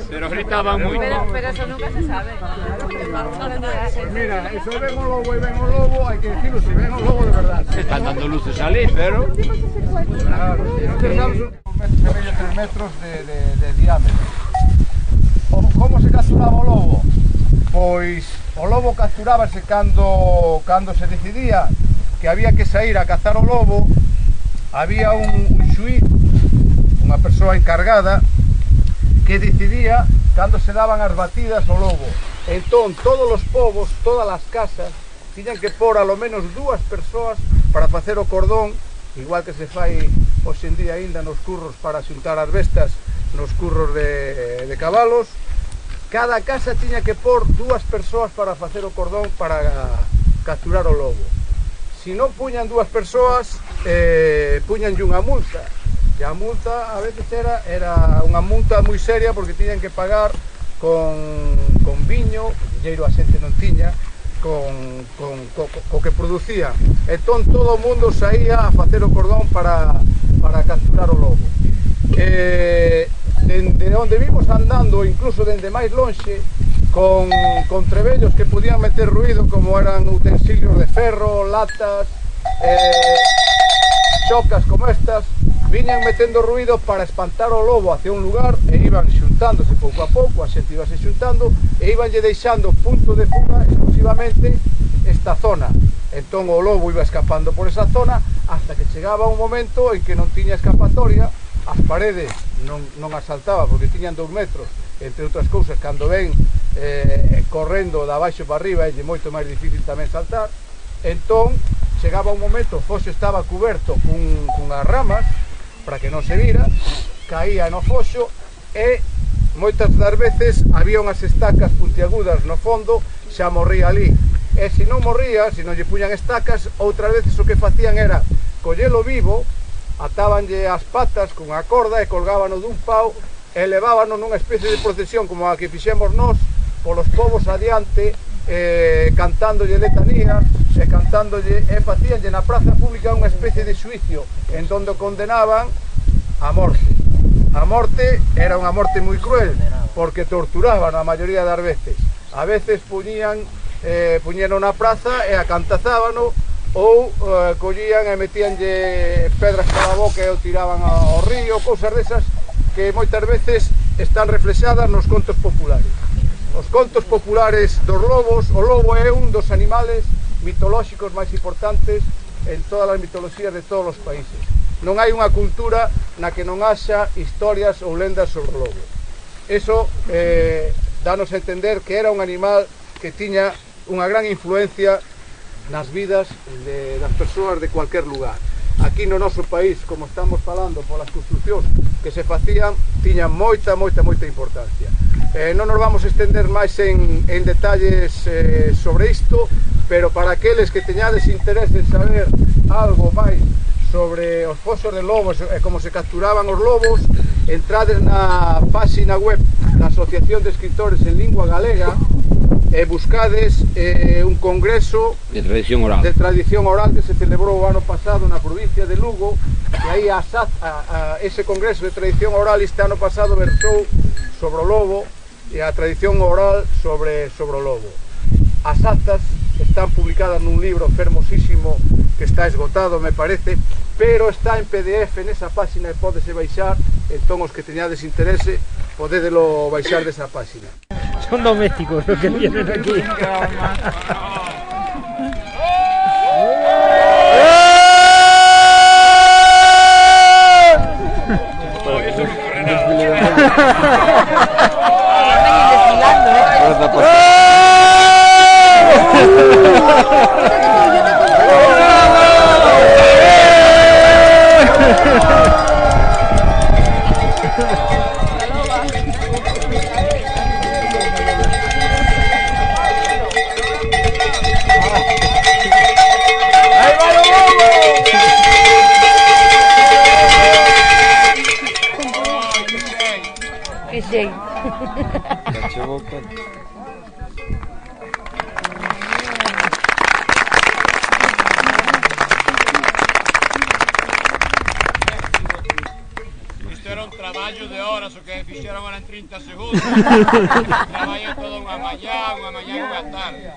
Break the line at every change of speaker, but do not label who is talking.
Pero gritaban moito.
Pero eso nunca se sabe.
Mira, eso ven un lobo y ven un lobo, hay que decirlo, si ven un lobo de verdad.
Están dando luces ali, pero...
Claro, si no pensamos un metro y medio, 3 metros de diámetro. Como se capturaba o lobo? Pois o lobo capturábase cando se decidía que había que sair a cazar o lobo. Había un xuíz, unha persoa encargada, que decidía cando se daban as batidas ao lobo. Entón, todos os povos, todas as casas, tiñan que pôr alo menos 2 persoas para facer o cordón, igual que se fai hoxe en día aínda nos curros para xuntar as bestas nos curros de cabalos. Cada casa tiña que pôr 2 persoas para facer o cordón para capturar o lobo. Se non puñan 2 persoas, puñanlle unha multa. E a multa a veces era unha multa moi seria porque tiñan que pagar con viño, dinheiro a xente non tiña, co que producía. Entón todo o mundo saía a facer o cordón para capturar o lobo. Dende onde vimos andando, incluso dende máis lonxe, con trebellos que podían meter ruido, como eran utensilios de ferro, latas, chocas como estas, viñan metendo ruido para espantar o lobo hacia un lugar e iban xuntándose pouco a pouco, a xente ibase xuntando e ibanlle deixando punto de fuga exclusivamente esta zona. Entón o lobo iba escapando por esa zona hasta que chegaba un momento en que non tiña escapatoria, as paredes non as saltaba porque tiñan 2 metros, entre outras cousas, cando ven correndo de abaixo para arriba é moito máis difícil tamén saltar. Entón chegaba un momento, o foxo estaba cuberto cunhas ramas para que non se vira, caía no foxo e moitas das veces había unhas estacas puntiagudas no fondo, xa morría ali. E se non morría, se non lle puñan estacas, outras veces o que facían era collelo vivo, atábanlle as patas con a corda e colgábano dun pau e levábano nunha especie de procesión como a que fixemos nós polos povos adiante, cantándolle letanías e cantándolle, e facíanlle na praza pública unha especie de xuicio en donde condenaban a morte. A morte era unha morte moi cruel porque torturaban a maioría das veces. A veces puñían na praza e acantazábano, ou collían e metíanlle pedras pola boca e o tiraban ao río, cousas desas que moitas veces están reflexadas nos contos populares. Os contos populares dos lobos, o lobo é un dos animales mitolóxicos máis importantes en todas as mitoloxías de todos os países. Non hai unha cultura na que non haxa historias ou lendas sobre o lobo. Eso danos a entender que era un animal que tiña unha gran influencia nas vidas das persoas de cualquier lugar. Aquí no noso país, como estamos falando polas construccións que se facían, tiñan moita importancia. Non nos vamos a estender máis en detalles sobre isto, pero para aqueles que teñades interés en saber algo máis sobre os foxos de lobos e como se capturaban os lobos, entrades na página web da Asociación de Escritores en Lingua Galega e buscades un congreso
de tradición oral
que se celebrou o ano pasado na provincia de Lugo, e aí ese congreso de tradición oral este ano pasado versou sobre o lobo e a tradición oral sobre o lobo. As actas están publicadas nun libro fermosísimo que está esgotado, me parece, pero está en PDF nesa página e pódese baixar. Entón os que teñades interese podédelo baixar desa página.
Son domésticos los que vienen aquí.
era un traballo de horas, o que fixeron era en 30 segundos. Traballo todo unha mañá, unha tarde.